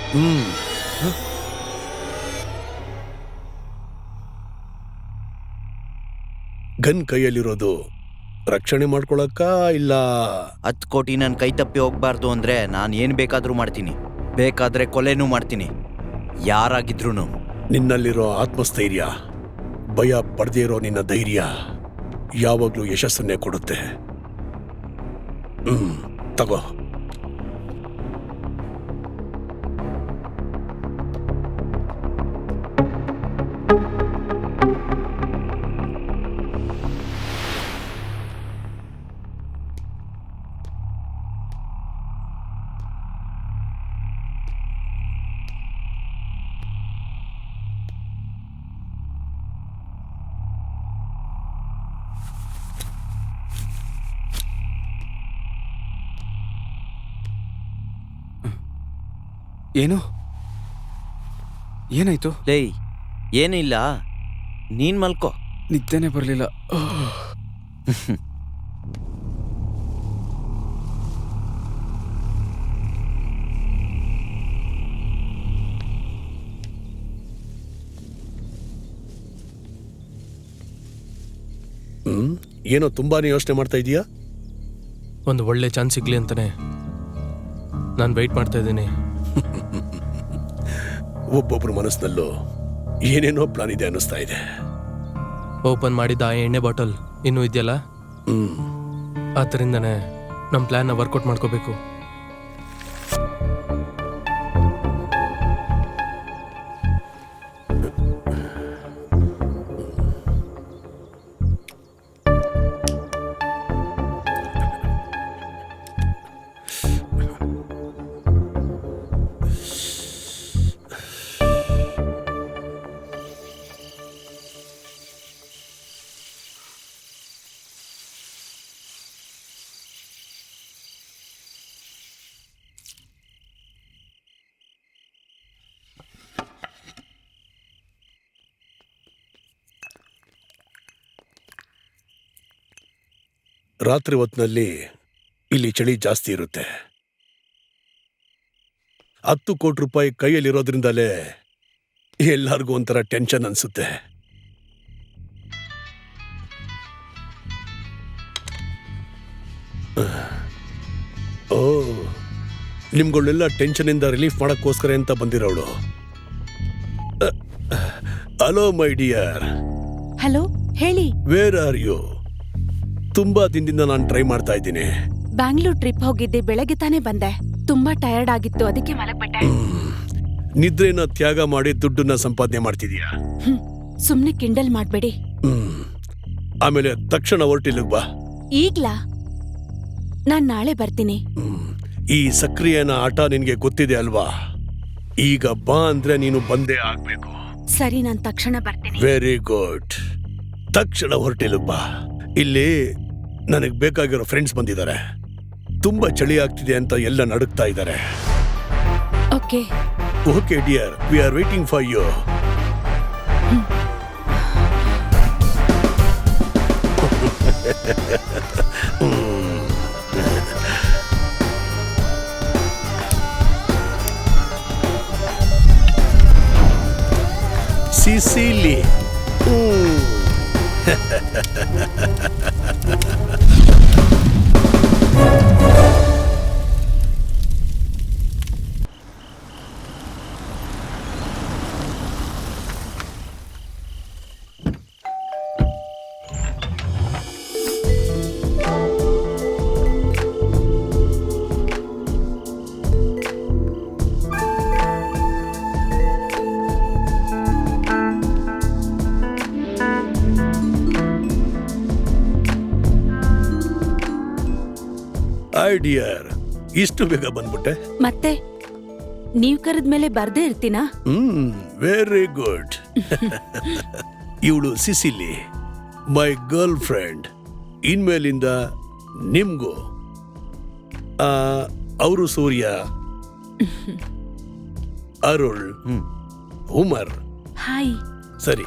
Gun ಕೈಯಲ್ಲಿರೋದು ರಕ್ಷಣೆ ಮಾಡ್ಕೊಳಕ್ಕ ಇಲ್ಲ 10 ಕೋಟಿ ನನ್ನ ಕೈ ತಪ್ಪಿ ಹೋಗ್ಬಾರ್ದು ಅಂದ್ರೆ ನಾನು ಏನು ಬೇಕಾದರೂ ಮಾಡ್ತೀನಿ. ಬೇಕಾದ್ರೆ ಕೊಲೆನೂ ಮಾಡ್ತೀನಿ, ಯಾರಾಗಿದ್ರು. ನಿನ್ನಲ್ಲಿರೋ ಆತ್ಮಸ್ಥೈರ್ಯ, ಭಯ ಪಡೆದೇ ಇರೋ ನಿನ್ನ ಧೈರ್ಯ ಯಾವಾಗ್ಲೂ ಯಶಸ್ಸನ್ನೇ ಕೊಡುತ್ತೆ. ತಗೋ. ಏನು ಏನಾಯ್ತು? ಲೇ, ಏನಿಲ್ಲ, ನೀನ್ ಮಲ್ಕೋ. ನಿದ್ದೆನೆ ಬರಲಿಲ್ಲ. ಏನೋ ತುಂಬಾನೇ ಯೋಚನೆ ಮಾಡ್ತಾ ಇದೀಯಾ? ಒಂದು ಒಳ್ಳೆ ಚಾನ್ಸ್ ಸಿಗ್ಲಿ ಅಂತಾನೆ ನಾನು ವೆಯ್ಟ್ ಮಾಡ್ತಾ ಇದ್ದೀನಿ. ಒಬ್ಬೊಬ್ರ ಮನಸ್ಸಿನಲ್ಲೂ ಏನೇನೋ ಪ್ಲಾನ್ ಇದೆ ಅನ್ನಿಸ್ತಾ ಇದೆ. ಓಪನ್ ಮಾಡಿದ್ದ ಆ ಎಣ್ಣೆ ಬಾಟಲ್ ಇನ್ನೂ ಇದೆಯಲ್ಲ, ಆದ್ದರಿಂದನೇ ನಮ್ಮ ಪ್ಲಾನ್ನ ವರ್ಕೌಟ್ ಮಾಡ್ಕೋಬೇಕು. ರಾತ್ರಿ ಹೊತ್ತಿನಲ್ಲಿ ಇಲ್ಲಿ ಚಳಿ ಜಾಸ್ತಿ ಇರುತ್ತೆ. 10 ಕೋಟಿ ರೂಪಾಯಿ ಕೈಯಲ್ಲಿರೋದ್ರಿಂದಲೇ ಎಲ್ಲರಿಗೂ ಒಂಥರ ಟೆನ್ಷನ್ ಅನ್ಸುತ್ತೆ. ಓ, ನಿಮ್ಗಳನ್ನೆಲ್ಲ ಟೆನ್ಷನ್ ಇಂದ ರಿಲೀಫ್ ಮಾಡಕ್ಕೋಸ್ಕರ ಅಂತ ಬಂದಿರೋಳು. Hello my dear. ಹಲೋ, ಹೇಳಿ. Where are you? ತುಂಬಾ ದಿನದಿಂದ ನಾನು ಟ್ರೈ ಮಾಡ್ತಾ ಇದ್ದೀನಿ. ಬ್ಯಾಂಗ್ಳೂರ್ ಟ್ರಿಪ್ ಹೋಗಿದ್ದೆ, ಬೆಳಗ್ಗೆ ತಾನೇ ಬಂದೆ. ತುಂಬಾ ಟಯರ್ಡ್ ಆಗಿತ್ತು, ಅದಕ್ಕೆ ಮಲಗ್ಬಿಟ್ಟೆ. ನಿದ್ರೆನ ತ್ಯಾಗ ಮಾಡಿ ದುಡ್ಡನ್ನ ಸಂಪಾದನೆ ಮಾಡ್ತಿದೀಯಾ? ಸುಮ್ನೆ ಕಿಂಡಲ್ ಮಾಡ್ಬೇಡಿ. ಆಮೇಲೆ ತಕ್ಷಣ ಹೊರಟಿಲ್ಲಿಗ್ ಬಾ. ಈಗ್ಲಾ? ನಾನ್ ನಾಳೆ ಬರ್ತೀನಿ. ಈ ಸಕ್ರಿಯನ ಆಟ ನಿನ್ಗೆ ಗೊತ್ತಿದೆ ಅಲ್ವಾ? ಈಗ ಬಾ ಅಂದ್ರೆ ನೀನು ಬಂದೇ ಆಗ್ಬೇಕು. ಸರಿ, ನಾನ್ ತಕ್ಷಣ ಬರ್ತೀನಿ. Very good. ತಕ್ಷಣ ಹೊರಟಿಲ್ಲಿಗ್ ಬಾ. ಇಲ್ಲಿ ನನಗ್ ಬೇಕಾಗಿರೋ ಫ್ರೆಂಡ್ಸ್ ಬಂದಿದ್ದಾರೆ. ತುಂಬಾ ಚಳಿ ಆಗ್ತಿದೆ ಅಂತ ಎಲ್ಲ ನಡುಗ್ತಾ ಇದ್ದಾರೆ. Okay okay dear, we are waiting for you. Cecily. Dear, ಇಷ್ಟು ಬೇಗ ಬಂದ್ಬಿಟ್ಟೆ? ಮತ್ತೆ ನೀವ್ ಕರೆದ್ಮೇಲೆ ಬರ್ದೇ ಇರ್ತೀನಾ? Very good. ಇವಳು ಸಿಸಿಲಿ, ಮೈ ಗರ್ಲ್ ಫ್ರೆಂಡ್. ಇನ್ಮೇಲಿಂದ ನಿಮ್ಗೂ. ಅವರು ಸೂರ್ಯ, ಅರುಳ್, ಉಮರ್. ಹಾಯ್. ಸರಿ,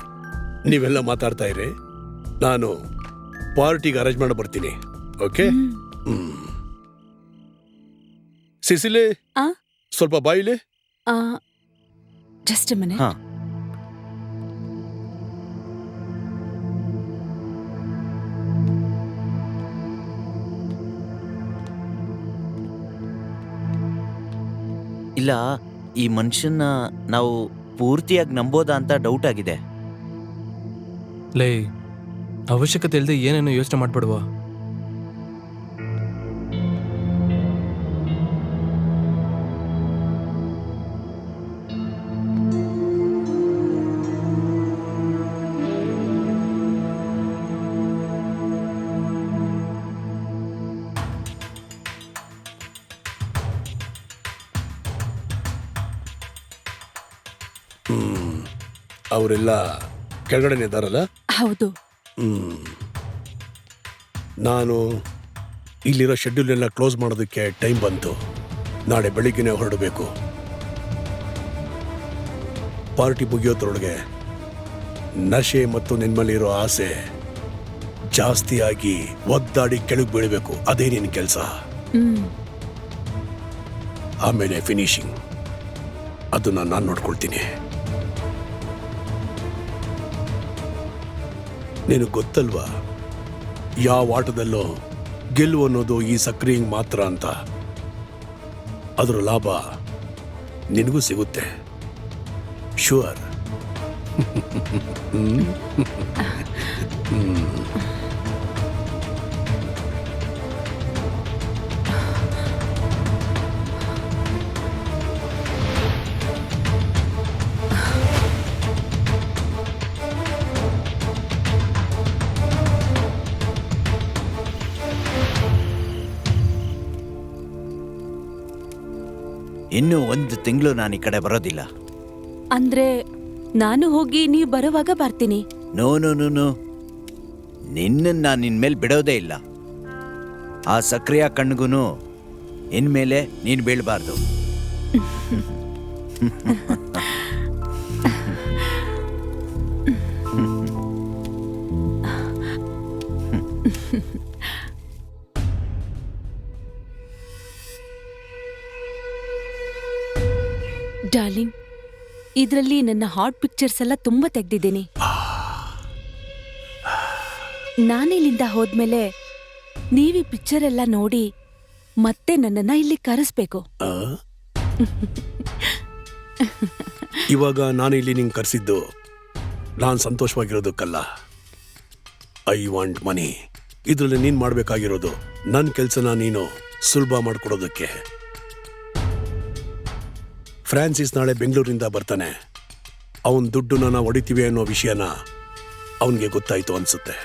ನೀವೆಲ್ಲ ಮಾತಾಡ್ತಾ ಇರಿ, ನಾನು ಪಾರ್ಟಿಗೆ ಅರೇಂಜ್ ಮಾಡಿ ಬರ್ತೀನಿ. ಓಕೆ? ಸಿಸಿಲಿ, ಸ್ವಲ್ಪ ಬಾಯಿಲೆ. Just minute. ಹಾ. ಇಲ್ಲ, ಈ ಮನುಷ್ಯನ ನಾವು ಪೂರ್ತಿಯಾಗಿ ನಂಬೋದಾ ಅಂತ ಡೌಟ್ ಆಗಿದೆ. ಲೇ, ಅವಶ್ಯಕತೆ ಇಲ್ಲದೆ ಏನೇನೋ ಯೋಚನೆ ಮಾಡ್ಬೇಡುವ. ಅವರೆಲ್ಲ ಕೆಳಗಡೆನೆ ಇದ್ದಾರಲ್ಲ? ಹೌದು. ನಾನು ಇಲ್ಲಿರೋ ಶೆಡ್ಯೂಲ್ ಎಲ್ಲ ಕ್ಲೋಸ್ ಮಾಡೋದಕ್ಕೆ ಟೈಮ್ ಬಂತು. ನಾಳೆ ಬೆಳಿಗ್ಗೆನೆ ಹೊರಡಬೇಕು. ಪಾರ್ಟಿ ಮುಗಿಯೋದ್ರೊಳಗೆ ನಶೆ ಮತ್ತು ನಿಮ್ಮಲ್ಲಿರೋ ಆಸೆ ಜಾಸ್ತಿಯಾಗಿ ಒದ್ದಾಡಿ ಕೆಳಗೆ ಬೀಳಬೇಕು. ಅದೇ ನಿನ್ನ ಕೆಲಸ. ಆಮೇಲೆ ಫಿನಿಶಿಂಗ್ ಅದನ್ನ ನಾನು ನೋಡ್ಕೊಳ್ತೀನಿ. ನಿನಗೆ ಗೊತ್ತಲ್ವಾ, ಯಾವ ಆಟದಲ್ಲೋ ಗೆಲುವು ಅನ್ನೋದು ಈ ಸಕ್ರಿಯಂಗ್ ಮಾತ್ರ ಅಂತ. ಅದರ ಲಾಭ ನಿನಗೂ ಸಿಗುತ್ತೆ, ಶೂರ್. ಇನ್ನು 1 ತಿಂಗಳು ನಾನು ಈ ಕಡೆ ಬರೋದಿಲ್ಲ. ಅಂದ್ರೆ ನಾನು ಹೋಗಿ ನೀವು ಬರುವಾಗ ಬರ್ತೀನಿ. ನೋ ನೋ ನೋ ನೋ, ನಿನ್ನನ್ನು ನಾನು ಇನ್ಮೇಲೆ ಬಿಡೋದೇ ಇಲ್ಲ. ಆ ಸಕ್ರಿಯ ಕಣ್ಗೂ ಇನ್ಮೇಲೆ ನೀನು ಬೀಳಬಾರ್ದು. ಡಾರ್ಲಿಂಗ್, ಇದರಲ್ಲಿ ನನ್ನ ಹಾಟ್ ಪಿಕ್ಚರ್ಸ್ ಎಲ್ಲ ತುಂಬಾ ತೆಗ್ದಿದ್ದೀನಿ. ನಾನಿಲ್ಲಿಂದ ಹೋದ್ಮೇಲೆ ನೀವೀ ಪಿಕ್ಚರ್ ಎಲ್ಲ ನೋಡಿ ಮತ್ತೆ ನನ್ನನ್ನ ಇಲ್ಲಿ ಕರೆಸ್ಬೇಕು. ಇವಾಗ ನಾನು ಇಲ್ಲಿ ನಿಂಗೆ ಕರೆಸಿದ್ದು ನಾನು ಸಂತೋಷವಾಗಿರೋದಕ್ಕಲ್ಲ. I want money. ಇದರಲ್ಲಿ ನೀನು ಮಾಡಬೇಕಾಗಿರೋದು ನನ್ನ ಕೆಲಸನ ನೀನು ಸುಲಭ ಮಾಡಿಕೊಡೋದಕ್ಕೆ. ಫ್ರಾನ್ಸಿಸ್ ನಾಳೆ ಬೆಂಗಳೂರಿಂದ ಬರ್ತಾನೆ. ಅವನ ದುಡ್ಡನ್ನ ನಾವು ಹೊಡಿತೀವಿ ಅನ್ನೋ ವಿಷಯನ ಅವನಿಗೆ ಗೊತ್ತಾಯ್ತು ಅನ್ಸುತ್ತೆ.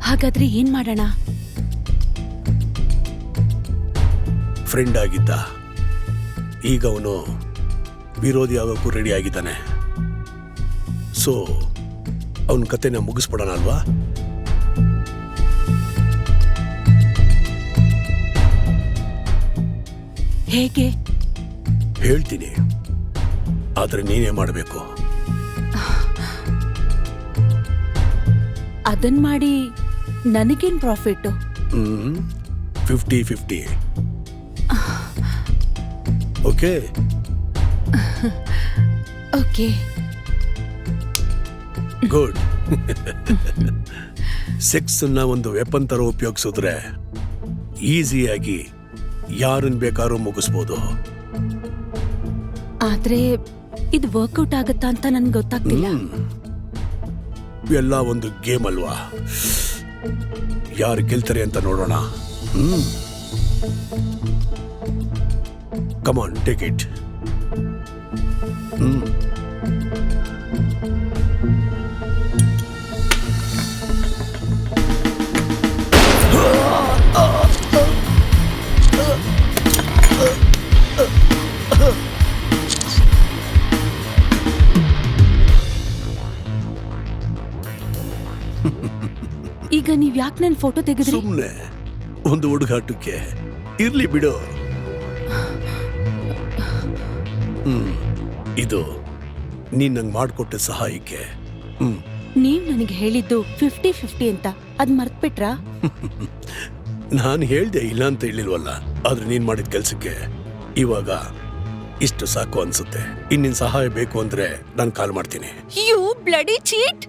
ಹಾಗಾದ್ರೆ ಏನ್ ಮಾಡೋಣ? ಫ್ರೆಂಡ್ ಆಗಿದ್ದ, ಈಗ ಅವನು ವಿರೋಧಿ ಆಗೋಕ್ಕೂ ರೆಡಿ ಆಗಿದ್ದಾನೆ. ಸೊ ಅವನ ಕತೆನ ಮುಗಿಸ್ಬಿಡೋಣ ಅಲ್ವಾ? ಹೇಗೆ? ಹೇಳ್ತೀನಿ, ಆದ್ರೆ ನೀನೇ ಮಾಡಬೇಕು. ಅದನ್ ಮಾಡಿ ನನಗೇನ್ profit? 50-50. Okay okay, good. Sex ಅನ್ನ ಒಂದು ವೆಪನ್ ತರ ಉಪಯೋಗಿಸಿದ್ರೆ ಈಸಿಯಾಗಿ ಯಾರನ್ನ ಬೇಕಾದ್ರೂ ಮುಗಿಸ್ಬೋದು. ಆದ್ರೆ ಇದು ವರ್ಕೌಟ್ ಆಗತ್ತಾ ಅಂತ ನನ್ಗೆ ಗೊತ್ತಾಗ್ತಿಲ್ಲ. ಎಲ್ಲ ಒಂದು ಗೇಮ್ ಅಲ್ವಾ, ಯಾರು ಗೆಲ್ತಾರೆ ಅಂತ ನೋಡೋಣ. ಕಮಾನ್, ಟೇಕ್ ಇಟ್. ಈಗ ನೀವ್ ಯಾಕೆ ನನ್ ಫೋಟೋ ತೆಗೆದ್ರಿ? ಸುಮ್ನೆ ಒಂದು ಹುಡುಗಾಟಕ್ಕೆ. ಇರ್ಲಿ ಬಿಡು. ಇದು ನೀನ್ ನಂಗೆ ಮಾಡಿಕೊಟ್ಟ ಸಹಾಯಕ್ಕೆ. ನೀವ್ ನನಗೆ ಹೇಳಿದ್ದು 50-50 ಅಂತ ಅದ್ ಮರ್ತ್ಬಿಟ್ರಾ? ನಾನು ಹೇಳ್ದೆ ಇಲ್ಲ ಅಂತ ಹೇಳಿಲ್ವಲ್ಲ, ಆದ್ರೆ ನೀನ್ ಮಾಡಿದ ಕೆಲ್ಸಕ್ಕೆ ಇವಾಗ ಇಷ್ಟು ಸಾಕು ಅನ್ಸುತ್ತೆ. ಇನ್ನಿನ್ ಸಹಾಯ ಬೇಕು ಅಂದ್ರೆ ನಾನು ಕಾಲ್ ಮಾಡ್ತೀನಿ. You bloody cheat!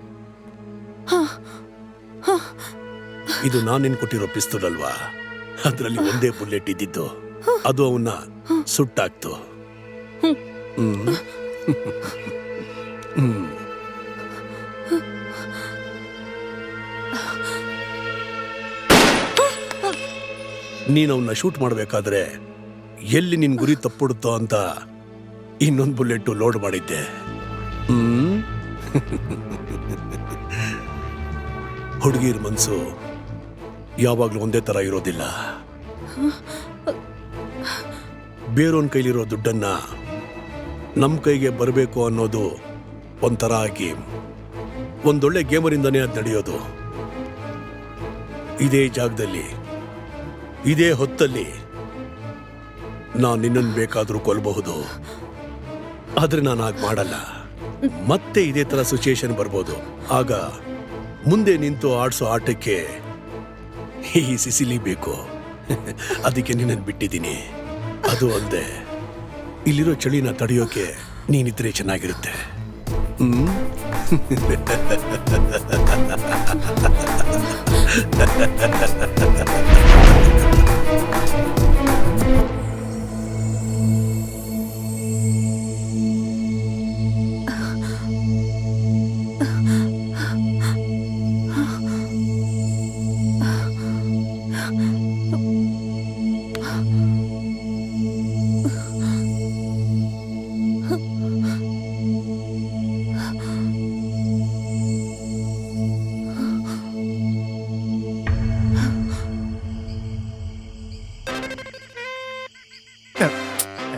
ಇದು ನಾನು ನಿನ್ ಕೊಟ್ಟಿರೋ ಪಿಸ್ತೂಲ್ ಅಲ್ವಾ, ಅದ್ರಲ್ಲಿ ಒಂದೇ ಬುಲೆಟ್ ಇದ್ದಿದ್ದು, ಅದು ಅವನ್ನ ಸುಟ್ಟಾಕ್ತು. ಹ್ಮ್. ಹ್ಮ್. ನೀನ್ ಅವನ್ನ ಶೂಟ್ ಮಾಡ್ಬೇಕಾದ್ರೆ ಎಲ್ಲಿ ನಿನ್ ಗುರಿ ತಪ್ಪುಡುತ್ತೋ ಅಂತ ಇನ್ನೊಂದು ಬುಲೆಟ್ ಲೋಡ್ ಮಾಡಿದ್ದೆ. ಹುಡುಗಿರ್ ಮನ್ಸು ಯಾವಾಗ್ಲೂ ಒಂದೇ ತರ ಇರೋದಿಲ್ಲ. ಬೇರೊಂದ್ ಕೈಲಿರೋ ದುಡ್ಡನ್ನ ನಮ್ ಕೈಗೆ ಬರಬೇಕು ಅನ್ನೋದು ಒಂಥರ ಗೇಮ್. ಒಂದೊಳ್ಳೆ ಗೇಮರಿಂದನೇ ಅದು ನಡೆಯೋದು. ಇದೇ ಜಾಗದಲ್ಲಿ ಇದೇ ಹೊತ್ತಲ್ಲಿ ನಾನು ನಿನ್ನನ್ನು ಬೇಕಾದ್ರೂ ಕೊಲ್ಲಬಹುದು, ಆದ್ರೆ ನಾನು ಹಾಗೆ ಮಾಡಲ್ಲ. ಮತ್ತೆ ಇದೇ ತರ ಸಿಚುಯೇಷನ್ ಬರ್ಬೋದು. ಆಗ ಮುಂದೆ ನಿಂತು ಆಡ್ಸೋ ಆಟಕ್ಕೆ ಈ ಸಿಸಿಲಿ ಬೇಕು. ಅದಕ್ಕೆ ನಿನ್ನನ್ನು ಬಿಟ್ಟಿದ್ದೀನಿ. ಅದು ಅಲ್ಲದೆ ಇಲ್ಲಿರೋ ಚಳಿನ ತಡೆಯೋಕೆ ನೀನಿದ್ರೆ ಚೆನ್ನಾಗಿರುತ್ತೆ.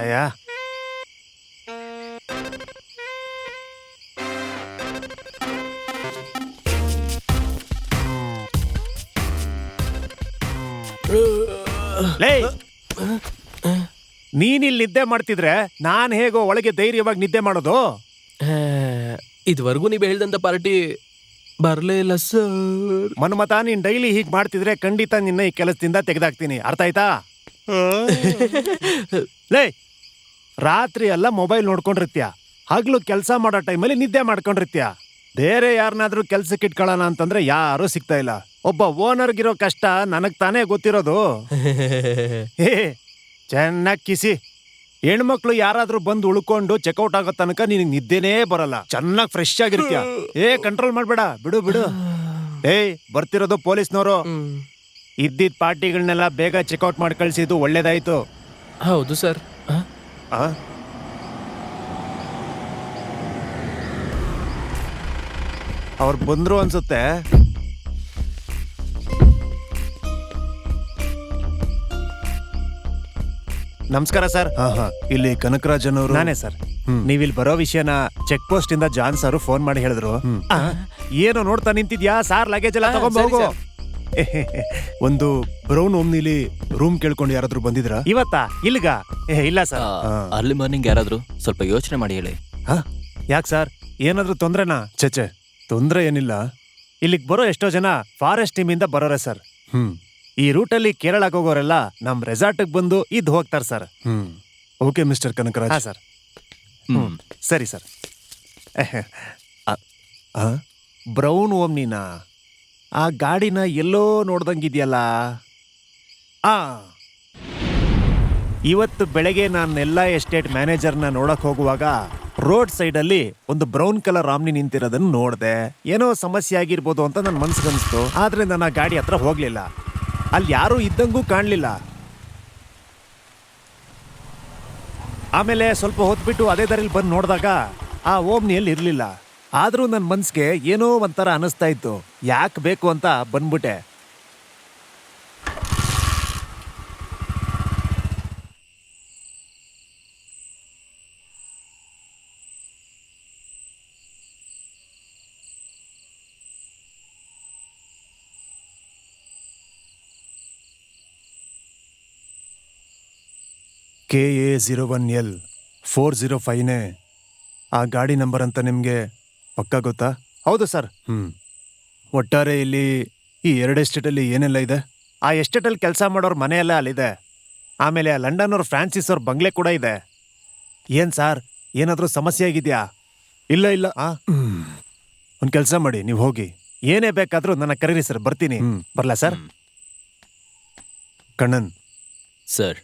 ಅಯ್ಯ, ಲೇ, ನೀನಿಲ್ಲಿ ನಿದ್ದೆ ಮಾಡ್ತಿದ್ರೆ ನಾನ್ ಹೇಗೋ ಒಳಗೆ ಧೈರ್ಯವಾಗಿ ನಿದ್ದೆ ಮಾಡೋದು? ಇದುವರೆಗೂ ನೀವು ಹೇಳ್ದಂತ ಪಾರ್ಟಿ ಬರ್ಲೇ ಇಲ್ಲ ಸರ್. ಮನ್ಮತ, ನೀನ್ ಡೈಲಿ ಹೀಗ್ ಮಾಡ್ತಿದ್ರೆ ಖಂಡಿತ ನಿನ್ನ ಈ ಕೆಲಸದಿಂದ ತೆಗೆದಾಕ್ತೀನಿ. ಅರ್ಥ ಆಯ್ತಾ? ಲೇ, ರಾತ್ರಿ ಎಲ್ಲ ಮೊಬೈಲ್ ನೋಡ್ಕೊಂಡಿರ್ತೀಯ, ಹಗ್ಲು ಕೆಲಸ ಮಾಡೋ ಟೈಮಲ್ಲಿ ನಿದ್ದೆ ಮಾಡ್ಕೊಂಡಿರ್ತೀಯ. ಬೇರೆ ಯಾರನ್ನಾದ್ರೂ ಕೆಲ್ಸಕ್ಕೆ ಇಟ್ಕೊಳ್ಳೋಣ ಅಂತಂದ್ರೆ ಯಾರೂ ಸಿಗ್ತಾ ಇಲ್ಲ. ಒಬ್ಬ ಓನರ್ಗಿರೋ ಕಷ್ಟ ನನಗ್ ತಾನೇ ಗೊತ್ತಿರೋದು. ಚೆನ್ನಾಗಿ ಕಿಸಿ. ಹೆಣ್ಮಕ್ಳು ಯಾರಾದ್ರೂ ಬಂದು ಉಳ್ಕೊಂಡು ಚೆಕ್ಔಟ್ ಆಗೋ ತನಕ ನಿನಗೆ ನಿದ್ದೆನೇ ಬರಲ್ಲ. ಚೆನ್ನಾಗಿ ಫ್ರೆಶ್ ಆಗಿರ್ತೀಯ. ಕಂಟ್ರೋಲ್ ಮಾಡ್ಬೇಡ, ಬಿಡು ಬಿಡು. ಬರ್ತಿರೋದು ಪೊಲೀಸ್ನವರು. ಇದ್ದಿದ್ ಪಾರ್ಟಿಗಳನ್ನೆಲ್ಲ ಬೇಗ ಚೆಕ್ಔಟ್ ಮಾಡಿ ಕಳ್ಸಿದ್ದು ಒಳ್ಳೇದಾಯ್ತು. ಹೌದು ಸರ್. ಅವ್ರು ಬಂದ್ರು ಅನ್ಸುತ್ತೆ. ನಮಸ್ಕಾರ ಸರ್. ಇಲ್ಲಿ ಕನಕರಾಜನ್ ಅವರು. ನಾನೇ ಸರ್. ನೀವಿಲ್ಲಿ ಬರೋ ವಿಷಯನ ಚೆಕ್ ಪೋಸ್ಟ್ ಇಂದ ಜಾನ್ ಸರ್ ಫೋನ್ ಮಾಡಿ ಹೇಳಿದ್ರು. ಏನೋ ನೋಡ್ತಾ ನಿಂತಿದ್ಯಾ? ಸಾರ್ ಲಗೇಜ್ ಎಲ್ಲ ತಗೊಂಡ್ಬೋಗು. ಒಂದು ಬ್ರೌನ್ ಓಮ್ನಿಲಿ ರೂಮ್ ಕೇಳ್ಕೊಂಡು ಯಾರಾದ್ರೂ ಬಂದಿದ್ರಾ ಇವತ್ತಾ? ಇಲ್ಗ ಇಲ್ಲ ಸರ್. ಅರ್ಲಿ ಮಾರ್ನಿಂಗ್ ಯಾರಾದ್ರೂ ಸ್ವಲ್ಪ ಯೋಚನೆ ಮಾಡಿ ಹೇಳಿ. ಯಾಕೆ ಸರ್, ಏನಾದ್ರೂ ತೊಂದ್ರೆನಾ? ಚಚೆ, ತೊಂದ್ರೆ ಏನಿಲ್ಲ. ಇಲ್ಲಿಗೆ ಬರೋ ಎಷ್ಟೋ ಜನ ಫಾರೆಸ್ಟ್ ಟೀಮ್ ಇಂದ ಬರೋರೆ ಸರ್. ಈ ರೂಟಲ್ಲಿ ಕೇರಳಕ್ಕೆ ಹೋಗೋರೆಲ್ಲ ನಮ್ ರೆಸಾರ್ಟ್ಗೆ ಬಂದು ಇದ್ ಹೋಗ್ತಾರೆ sir. Okay mister Kanakaraj. Sir. ಸರಿ ಸರ್. ಬ್ರೌನ್ ಓಮ್ನಿನಾ? ಆ ಗಾಡಿನ ಎಲ್ಲೋ ನೋಡ್ದಂಗಿದ್ಯಲ್ಲ. ಇವತ್ತು ಬೆಳಗ್ಗೆ ನಾನು ಎಲ್ಲಾ ಎಸ್ಟೇಟ್ ಮ್ಯಾನೇಜರ್ನ ನೋಡಕ್ ಹೋಗುವಾಗ ರೋಡ್ ಸೈಡ್ ಅಲ್ಲಿ ಒಂದು ಬ್ರೌನ್ ಕಲರ್ ಆಮ್ನಿ ನಿಂತಿರೋದನ್ನ ನೋಡ್ದೆ. ಏನೋ ಸಮಸ್ಯೆ ಆಗಿರ್ಬೋದು ಅಂತ ನನ್ನ ಮನ್ಸಿಗನ್ಸ್ತು. ಆದ್ರೆ ನಾನು ಆ ಗಾಡಿ ಹತ್ರ ಹೋಗ್ಲಿಲ್ಲ. ಅಲ್ಲಿ ಯಾರೂ ಇದ್ದಂಗೂ ಕಾಣ್ಲಿಲ್ಲ. ಆಮೇಲೆ ಸ್ವಲ್ಪ ಹೊತ್ಬಿಟ್ಟು ಅದೇ ದಾರಿಲಿ ಬಂದು ನೋಡಿದಾಗ ಆ ಓಮ್ನಿಯಲ್ಲಿ ಇರ್ಲಿಲ್ಲ. ಆದ್ರೂ ನನ್ನ ಮನ್ಸಿಗೆ ಏನೋ ಒಂಥರ ಅನಿಸ್ತಾ ಇತ್ತು. ಯಾಕೆ ಬೇಕು ಅಂತ ಬಂದ್ಬಿಟ್ಟೆ. KA01L 405ನೇ ಆ ಗಾಡಿ ನಂಬರ್ ಅಂತ ನಿಮಗೆ ಪಕ್ಕಾ ಗೊತ್ತಾ? ಹೌದು ಸರ್. ಒಟ್ಟಾರೆ ಇಲ್ಲಿ ಈ 2 ಎಸ್ಟೇಟಲ್ಲಿ ಏನೆಲ್ಲ ಇದೆ? ಆ ಎಸ್ಟೇಟಲ್ಲಿ ಕೆಲಸ ಮಾಡೋರ್ ಮನೆ ಎಲ್ಲ ಅಲ್ಲಿದೆ. ಆಮೇಲೆ ಆ ಲಂಡನ್ ಅವ್ರ ಫ್ರಾನ್ಸಿಸ್ ಅವ್ರ ಬಂಗ್ಲೆ ಕೂಡ ಇದೆ. ಏನ್ ಸರ್, ಏನಾದ್ರೂ ಸಮಸ್ಯೆ ಆಗಿದ್ಯಾ? ಇಲ್ಲ ಇಲ್ಲ. ಒಂದ್ ಕೆಲಸ ಮಾಡಿ, ನೀವು ಹೋಗಿ ಏನೇ ಬೇಕಾದ್ರೂ ನನ್ನ ಕರೀರಿ ಸರ್, ಬರ್ತೀನಿ. ಬರ್ಲಾ ಸರ್? ಕಣ್ಣನ್, ಸರ್.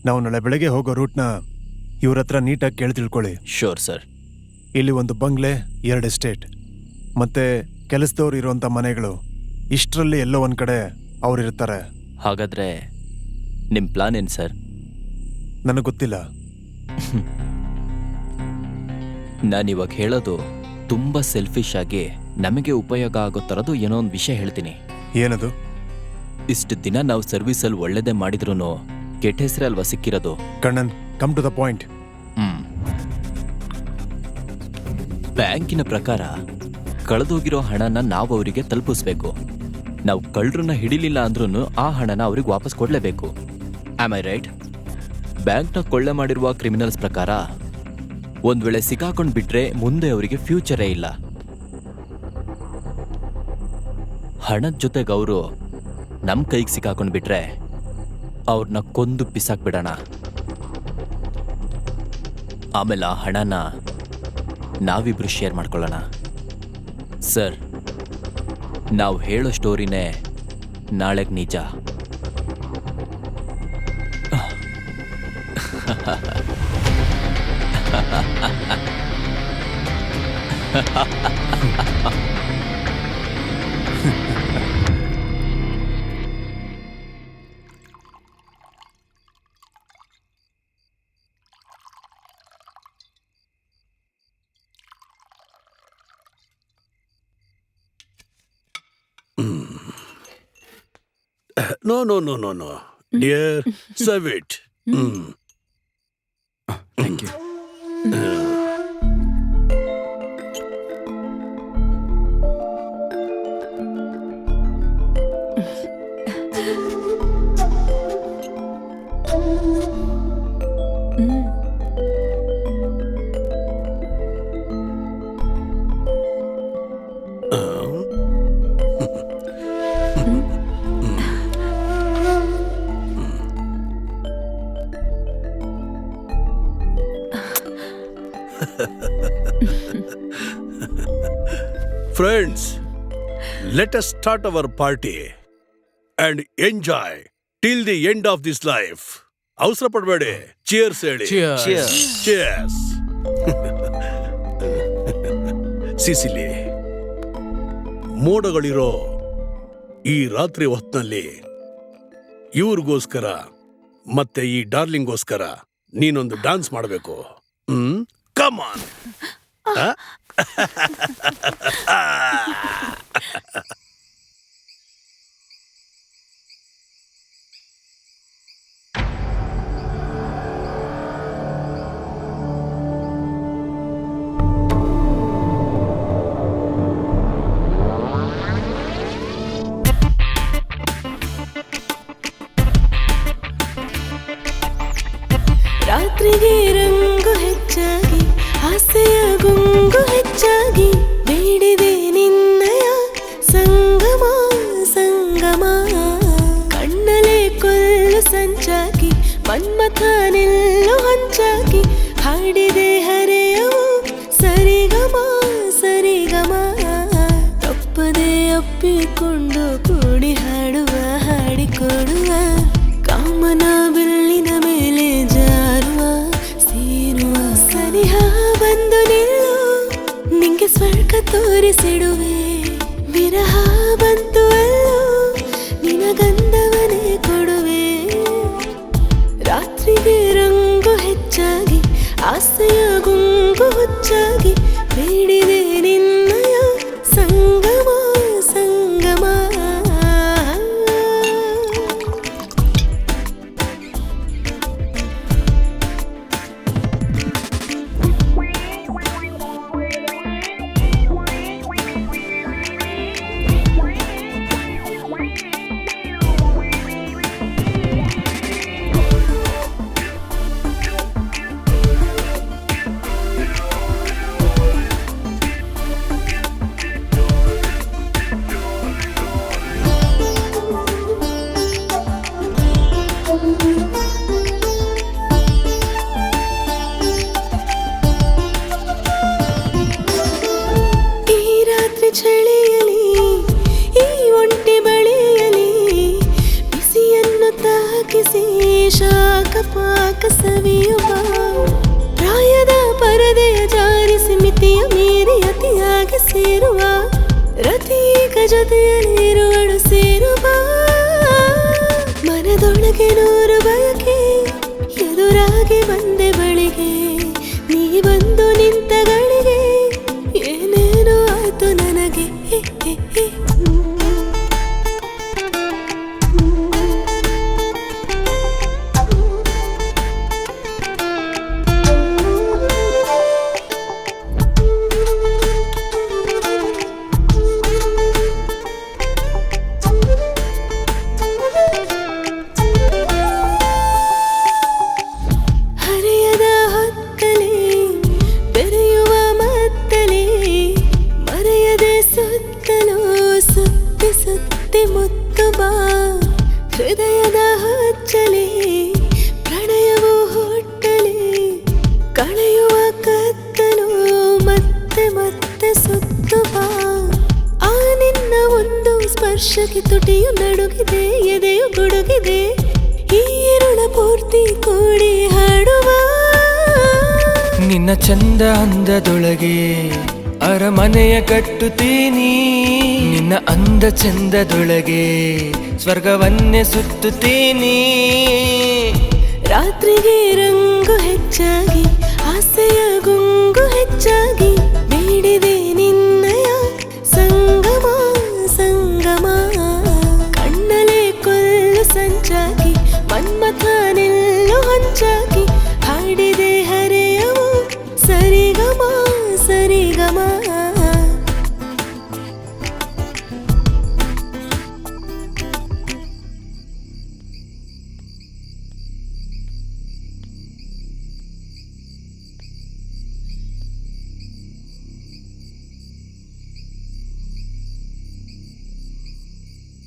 ನಾವು ನಾಳೆ ಬೆಳಗ್ಗೆ ಹೋಗೋ ರೂಟ್ನ ಇವ್ರ ಹತ್ರ ನೀಟಾಗಿ ಕೇಳಿ ತಿಳ್ಕೊಳ್ಳಿ. Sure sir. ಇಲ್ಲಿ ಒಂದು ಬಂಗ್ಲೆ, 2 ಎಸ್ಟೇಟ್ ಮತ್ತೆ ಕೆಲಸದವ್ರು ಇರುವಂತ ಮನೆಗಳು, ಇಷ್ಟರಲ್ಲಿ ಎಲ್ಲೋ ಒಂದ್ ಕಡೆ ಅವ್ರು ಇರ್ತಾರೆ. ಹಾಗಾದ್ರೆ ನಿಮ್ಮ ಪ್ಲಾನ್ ಏನು ಸರ್? ನನಗೆ ಗೊತ್ತಿಲ್ಲ. ನಾನಿವಾಗ ಹೇಳೋದು ತುಂಬ ಸೆಲ್ಫಿಶ್ ಆಗಿ ನಮಗೆ ಉಪಯೋಗ ಆಗೋ ಥರದ್ದು ಏನೋ ಒಂದು ವಿಷಯ ಹೇಳ್ತೀನಿ. ಏನದು? ಇಷ್ಟು ದಿನ ನಾವು ಸರ್ವಿಸಲ್ಲಿ ಒಳ್ಳೇದೇ ಮಾಡಿದ್ರು ಕೆಟ್ಟ ಹೆಸರೇ ಅಲ್ವಾ ಸಿಕ್ಕಿರೋದು. Kannan, come to the point. ಬ್ಯಾಂಕಿನ ಪ್ರಕಾರ ಕಳೆದೋಗಿರೋ ಹಣನ ನಾವು ಅವರಿಗೆ ತಲುಪಿಸ್ಬೇಕು. ನಾವು ಕಳ್ಳರನ್ನ ಹಿಡಿಲಿಲ್ಲ ಅಂದ್ರೂ ಆ ಹಣನ ಅವ್ರಿಗೆ ವಾಪಸ್ ಕೊಡಲೇಬೇಕು. Am I right? ಬ್ಯಾಂಕ್ನ ಕೊಳ್ಳೆ ಮಾಡಿರುವ ಕ್ರಿಮಿನಲ್ಸ್ ಪ್ರಕಾರ ಒಂದ್ ವೇಳೆ ಸಿಕ್ಕಾಕೊಂಡ್ ಬಿಟ್ರೆ ಮುಂದೆ ಅವರಿಗೆ ಫ್ಯೂಚರೇ ಇಲ್ಲ. ಹಣದ ಜೊತೆಗೆ ಅವರು ನಮ್ಮ ಕೈಗೆ ಸಿಕ್ಕಾಕೊಂಡ್ ಬಿಟ್ರೆ ಅವ್ರನ್ನ ಕೊಂದು ಬಿಸಾಕ್ಬಿಡೋಣ. ಆಮೇಲೆ ಆ ಹಣನ ನಾವಿಬ್ರು ಶೇರ್ ಮಾಡ್ಕೊಳ್ಳೋಣ. ಸರ್, ನಾವು ಹೇಳೋ ಸ್ಟೋರಿನೇ ನಾಳೆಗೆ ನಿಜ. No no no no no dear, serve it. Thank you. Friends, let us start our party and enjoy till the end of this life. ಅವಸರ ಪಡಬೇಡಿ. ಚಿಯರ್ಸ್ ಹೇಳಿ. ಚಿಯರ್ಸ್. ಸಿಸಿಲಿ, ಮೋಡಗಳಿರೋ ಈ ರಾತ್ರಿ ಹೊತ್ತಿನಲ್ಲಿ ಇವ್ರಿಗೋಸ್ಕರ ಮತ್ತೆ ಈ ಡಾರ್ಲಿಂಗ್ಗೋಸ್ಕರ ನೀನೊಂದು ಡಾನ್ಸ್ ಮಾಡಬೇಕು. Come on. ರಾತ್ರಿಗೆ ರಂಗು ಹೆಚ್ಚಾಗಿ, ಆಸೆಯ ಗುಂಗು ಹೆಚ್ಚಾಗಿ, ಬೇಡಿದೆ ನಿನ್ನಯ ಸಂಗಮ ಸಂಗಮ. ಕಣ್ಣಲೆ ಕೊಲ್ಲು ಸಂಚಾಗಿ, ಮನ್ಮಥ ನಿಲ್ಲು ಹಂಚಾಗಿ, ಹಾಡಿದೆ ಹರೆಯವು ಸರಿಗಮ ಸರಿಗಮ. ತಪ್ಪದೆ ಅಪ್ಪಿಕೊಂಡು ಕೂಡಿ ಹಾಡುವ ಹಾಡಿಕೊಡುವ, ಕಾಮನ ಬಿಲ್ಲಿನ ಮೇಲೆ ಜಾರುವ ಸೇರುವ. ಸನಿಹ ಬಂದು ನಿಲ್ಲು, ನಿಂಗೆ ಸ್ವರ್ಗ ತೋರಿಸಿಡುವೆ. ವಿರಹ ಬಂತು ಅಲ್ಲೋ, ನಿನಗಂಧವನೇ ಕೊಡುವೆ. ರಾತ್ರಿಗೆ ರಂಗು ಹೆಚ್ಚಾಗಿ, ಆಸೆಯ ಗುಂಗು ಹುಚ್ಚಾಗಿ, ಬೇಡಿದೆ ನಿನ್ನಯ ಸಂಗಮ ಸಂಗಮ. ಸವಿಯುವ ಪ್ರಾಯದ ಪರದೆಯ ಜಾರಿಸಿ ಮಿತಿಯ ಮೀರಿ ಅತಿಯಾಗಿ ಸೇರುವ ರತೀಕ ಜೊತೆಯಲ್ಲಿರುವಳು ಸೇರುವ ಮನದೊಳಗೆ ನೂರು ಬಯಕೆ ಎದುರಾಗಿ ಬಂದೆ ಬಳಿಗೆ ನೀ ಬಂದು ನಿಂತ ಗಳಿಗೆ ಏನೇನೋ ಆಯ್ತು ನನಗೆ ಹರೆಯದ ಹೊತ್ತಲೇ ಬೆರೆಯುವ ಮತ್ತಲೇ ಮರೆಯದೆ ಸುತ್ತಲೂ ಸುತ್ತಿ ಸುತ್ತಿ ಮುತ್ತು ಬಾ ಹೃದಯದ ಹೊಚ್ಚಲೇ ಪ್ರಣಯವು ಹುಟ್ಟಲೇ ಕಳೆಯುವ ಕತ್ತಲು ಮತ್ತೆ ಮತ್ತೆ ಸುತ್ತು ಬಾ ಆ ನಿನ್ನ ಒಂದು ಸ್ಪರ್ಶಕ್ಕೆ ತುಟಿಯು ನಡುಗಿದೆ ಎದೆಯು ಗುಡುಗಿದೆ ಈ ಇರುಳ ಪೂರ್ತಿ ಕೂಡಿ ಹಾಡುವ ನಿನ್ನ ಚಂದ ಅಂದದೊಳಗೆ ಅರಮನೆಯ ಕಟ್ಟುತ್ತೀನಿ ನಿನ್ನ ಅಂದ ಚಂದದೊಳಗೆ ಸ್ವರ್ಗವನ್ನೇ ಸುತ್ತುತ್ತೀನಿ ರಾತ್ರಿಗೆ ರಂಗು ಹೆಚ್ಚಾಗಿ ಆಸೆಯ ಗುಂಗು ಹೆಚ್ಚಾಗಿ ಬೇಡಿದೆ ನಿನ್ನ